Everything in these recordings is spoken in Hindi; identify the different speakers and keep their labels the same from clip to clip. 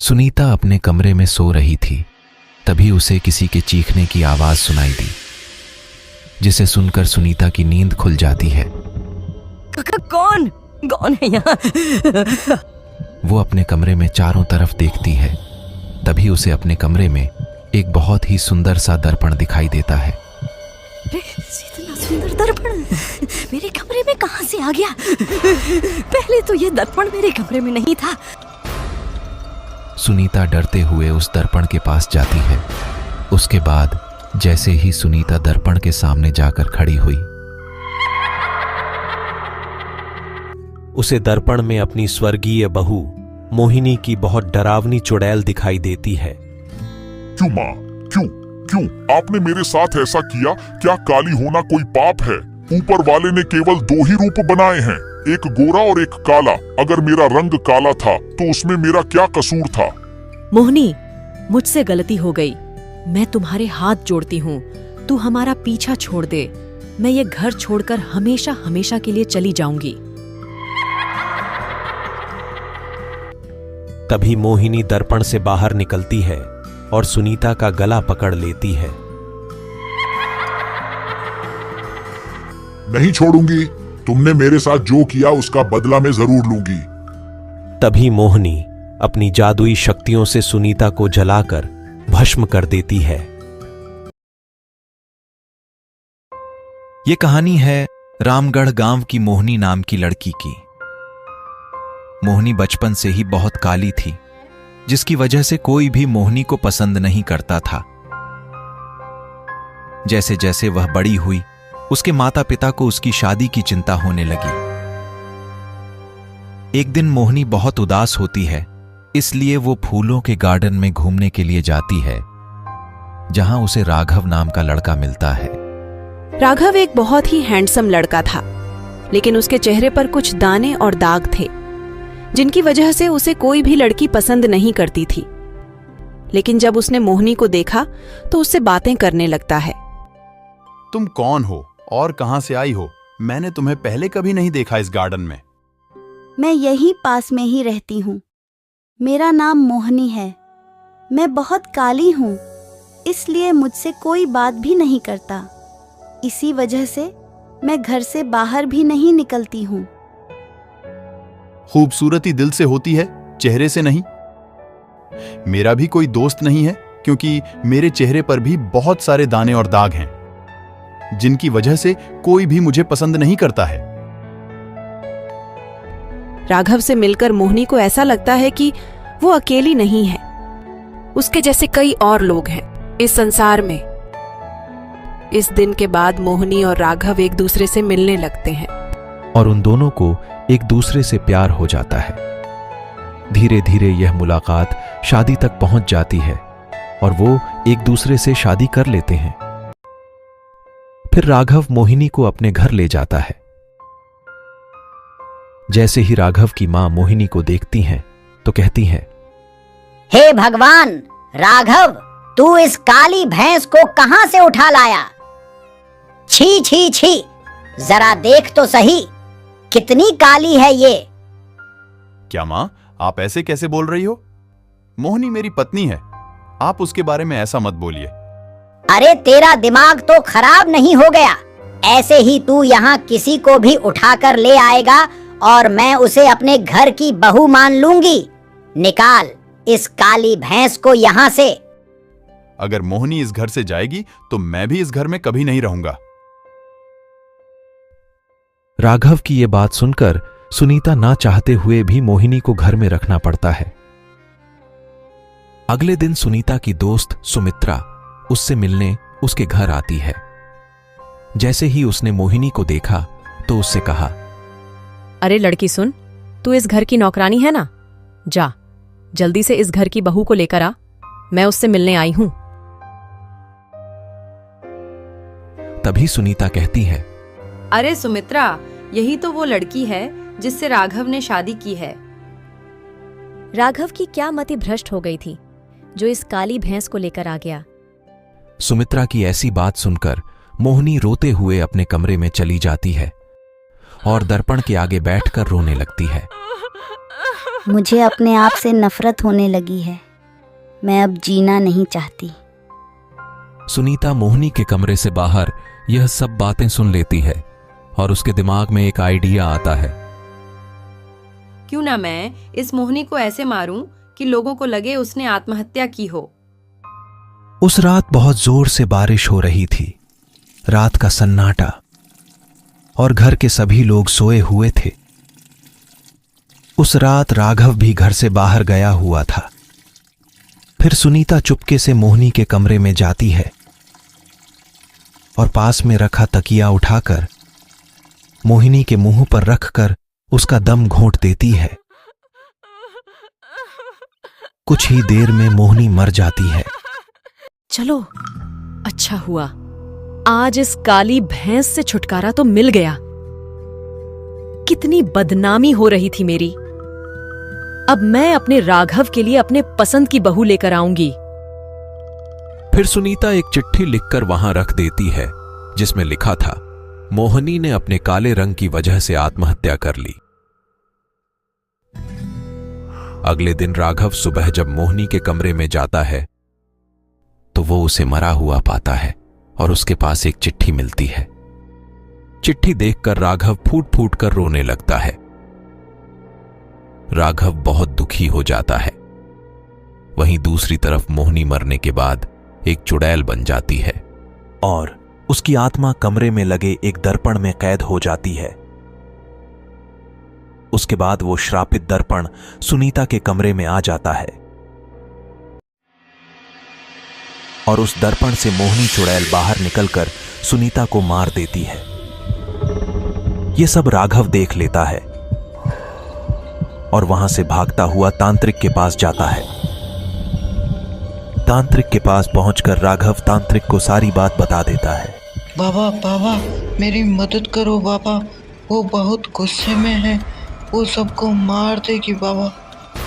Speaker 1: सुनीता अपने कमरे में सो रही थी। तभी उसे किसी के चीखने की आवाज सुनाई दी, जिसे सुनकर सुनीता की नींद खुल जाती है।
Speaker 2: कौन कौन है यहाँ?
Speaker 1: वो अपने कमरे में चारों तरफ देखती है। तभी उसे अपने कमरे में एक बहुत ही सुंदर सा दर्पण दिखाई देता है।
Speaker 2: इतना सुंदर दर्पण मेरे कमरे में कहां से आ गया? पहले तो ये दर्पण मेरे कमरे में नहीं था।
Speaker 1: सुनीता डरते हुए उस दर्पण के पास जाती है। उसके बाद जैसे ही सुनीता दर्पण के सामने जाकर खड़ी हुई,
Speaker 3: उसे दर्पण में अपनी स्वर्गीय बहू मोहिनी की बहुत डरावनी चुड़ैल दिखाई देती है।
Speaker 4: क्यों माँ, क्यों क्यों आपने मेरे साथ ऐसा किया? क्या काली होना कोई पाप है? ऊपर वाले ने केवल दो ही रूप बनाए हैं, एक गोरा और एक काला। अगर मेरा रंग काला था तो उसमें मेरा क्या कसूर था?
Speaker 2: मोहिनी, मुझसे गलती हो गई। मैं तुम्हारे हाथ जोड़ती हूँ, तू हमारा पीछा छोड़ दे। मैं ये घर छोड़कर हमेशा हमेशा के लिए चली जाऊंगी।
Speaker 3: तभी मोहिनी दर्पण से बाहर निकलती है और सुनीता का गला पकड़ लेती है।
Speaker 4: नहीं छोड़ूंगी। तुमने मेरे साथ जो किया उसका बदला मैं जरूर लूंगी।
Speaker 3: तभी मोहिनी अपनी जादुई शक्तियों से सुनीता को जलाकर भस्म कर देती है।
Speaker 1: ये कहानी है रामगढ़ गांव की मोहिनी नाम की लड़की की। मोहिनी बचपन से ही बहुत काली थी, जिसकी वजह से कोई भी मोहिनी को पसंद नहीं करता था। जैसे जैसे वह बड़ी हुई, उसके माता पिता को उसकी शादी की चिंता होने लगी। एक दिन मोहिनी बहुत उदास होती है, इसलिए वो फूलों के गार्डन में घूमने के लिए जाती है, जहां उसे राघव नाम का लड़का मिलता है।
Speaker 5: राघव एक बहुत ही हैंडसम लड़का था, लेकिन उसके चेहरे पर कुछ दाने और दाग थे, जिनकी वजह से उसे कोई भी लड़की पसंद नहीं करती थी। लेकिन जब उसने मोहिनी को देखा तो उससे बातें करने लगता है।
Speaker 6: तुम कौन हो और कहां से आई हो? मैंने तुम्हें पहले कभी नहीं देखा इस गार्डन में।
Speaker 7: मैं यहीं पास में ही रहती हूँ। मेरा नाम मोहिनी है। मैं बहुत काली हूँ, इसलिए मुझसे कोई बात भी नहीं करता। इसी वजह से मैं घर से बाहर भी नहीं निकलती हूँ।
Speaker 6: खूबसूरती दिल से होती है, चेहरे से नहीं। मेरा भी कोई दोस्त नहीं है, क्योंकि मेरे चेहरे पर भी बहुत सारे दाने और दाग हैं, जिनकी वजह से कोई भी मुझे पसंद नहीं करता है।
Speaker 5: राघव से मिलकर मोहिनी को ऐसा लगता है कि वो अकेली नहीं है। उसके जैसे कई और लोग हैं इस संसार में। इस दिन के बाद मोहिनी और राघव एक दूसरे से मिलने लगते हैं
Speaker 1: और उन दोनों को एक दूसरे से प्यार हो जाता है। धीरे धीरे यह मुलाकात शादी तक पहुंच जाती है और वो एक दूसरे से शादी कर लेते हैं। फिर राघव मोहिनी को अपने घर ले जाता है। जैसे ही राघव की मां मोहिनी को देखती हैं तो कहती हैं,
Speaker 8: हे भगवान, राघव, तू इस काली भैंस को कहां से उठा लाया? छी छी छी, जरा देख तो सही, कितनी काली है ये।
Speaker 6: क्या मां, आप ऐसे कैसे बोल रही हो? मोहिनी मेरी पत्नी है, आप उसके बारे में ऐसा मत बोलिए।
Speaker 8: अरे तेरा दिमाग तो खराब नहीं हो गया? ऐसे ही तू यहाँ किसी को भी उठाकर ले आएगा और मैं उसे अपने घर की बहू मान लूंगी। निकाल इस काली भैंस को यहाँ से।
Speaker 6: अगर मोहिनी इस घर से जाएगी तो मैं भी इस घर में कभी नहीं रहूंगा।
Speaker 1: राघव की ये बात सुनकर सुनीता ना चाहते हुए भी मोहिनी को घर में रखना पड़ता है। अगले दिन सुनीता की दोस्त सुमित्रा उससे मिलने उसके घर आती है। जैसे ही उसने मोहिनी को देखा तो उससे कहा,
Speaker 2: अरे लड़की सुन, तू इस घर की नौकरानी है ना? जा जल्दी से इस घर की बहू को लेकर आ, मैं उससे मिलने आई हूं।
Speaker 1: तभी सुनीता कहती है,
Speaker 9: अरे सुमित्रा, यही तो वो लड़की है जिससे राघव ने शादी की है।
Speaker 2: राघव की क्या मति भ्रष्ट हो गई थी जो इस काली भैंस को लेकर आ गया।
Speaker 1: सुमित्रा की ऐसी बात सुनकर मोहिनी रोते हुए अपने कमरे में चली जाती है और दर्पण के आगे बैठकर रोने लगती है।
Speaker 7: मुझे अपने आप से नफरत होने लगी है। मैं अब जीना नहीं चाहती।
Speaker 1: सुनीता मोहिनी के कमरे से बाहर यह सब बातें सुन लेती है और उसके दिमाग में एक आइडिया आता है।
Speaker 9: क्यों ना मैं इस मोहिनी को ऐसे मारूं कि लोगों को लगे उसने आत्महत्या की हो।
Speaker 1: उस रात बहुत जोर से बारिश हो रही थी। रात का सन्नाटा और घर के सभी लोग सोए हुए थे। उस रात राघव भी घर से बाहर गया हुआ था। फिर सुनीता चुपके से मोहिनी के कमरे में जाती है और पास में रखा तकिया उठाकर मोहिनी के मुंह पर रखकर उसका दम घोंट देती है। कुछ ही देर में मोहिनी मर जाती है।
Speaker 2: चलो, अच्छा हुआ, आज इस काली भैंस से छुटकारा तो मिल गया। कितनी बदनामी हो रही थी मेरी। अब मैं अपने राघव के लिए अपने पसंद की बहू लेकर आऊंगी।
Speaker 1: फिर सुनीता एक चिट्ठी लिखकर वहां रख देती है जिसमें लिखा था, मोहिनी ने अपने काले रंग की वजह से आत्महत्या कर ली। अगले दिन राघव सुबह जब मोहिनी के कमरे में जाता है तो वो उसे मरा हुआ पाता है और उसके पास एक चिट्ठी मिलती है। चिट्ठी देखकर राघव फूट फूट कर रोने लगता है। राघव बहुत दुखी हो जाता है। वहीं दूसरी तरफ मोहिनी मरने के बाद एक चुड़ैल बन जाती है और उसकी आत्मा कमरे में लगे एक दर्पण में कैद हो जाती है। उसके बाद वो श्रापित दर्पण सुनीता के कमरे में आ जाता है और उस दर्पण से मोहिनी चुड़ैल बाहर निकलकर सुनीता को मार देती है। यह सब राघव देख लेता है और वहां से भागता हुआ तांत्रिक के पास जाता है। तांत्रिक के पास पहुंचकर राघव तांत्रिक को सारी बात बता देता है।
Speaker 10: बाबा बाबा मेरी मदद करो बाबा, वो बहुत गुस्से में है, वो सबको मार देगी बाबा।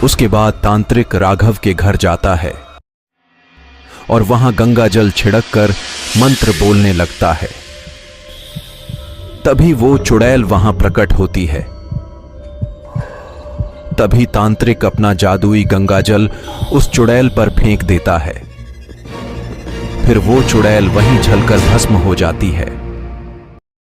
Speaker 1: उसके बाद तांत्रिक राघव के घर जाता है और वहां गंगा जल छिड़ककर मंत्र बोलने लगता है। तभी वो चुड़ैल वहां प्रकट होती है। तभी तांत्रिक अपना जादुई गंगाजल उस चुड़ैल पर फेंक देता है। फिर वो चुड़ैल वहीं जलकर भस्म हो जाती है।